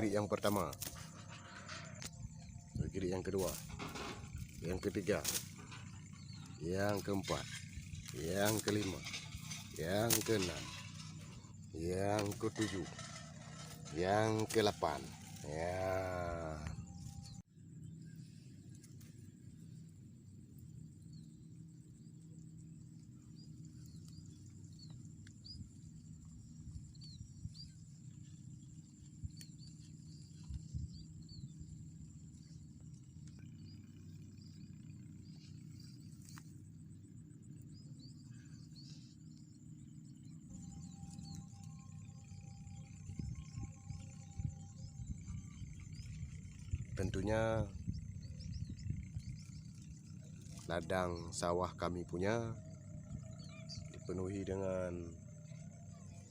grid yang pertama, grid yang kedua, yang ketiga, yang keempat, yang kelima, yang keenam, yang ketujuh, yang ke-8. Ya. Tentunya ladang sawah kami punya dipenuhi dengan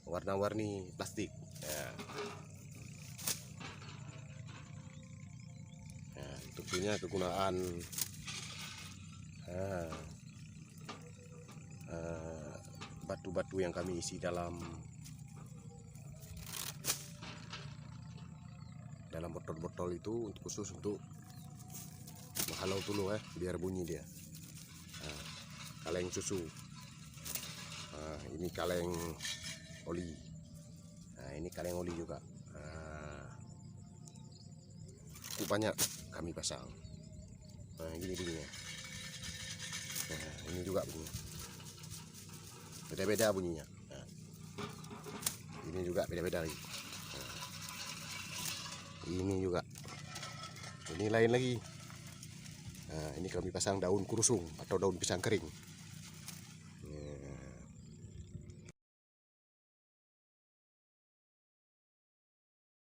warna-warni plastik. Ya. Ya, tentunya kegunaan batu-batu yang kami isi dalam botol-botol itu khusus untuk menghalau tulu biar bunyi dia. Kaleng susu, ini kaleng oli, ini kaleng oli juga. Cukup banyak kami pasang. Gini bunyinya. Ini juga bunyinya, beda-beda bunyinya. Ini juga beda-beda lagi. Ini juga, ini lain lagi. Ini kami pasang daun kurusung atau daun pisang kering.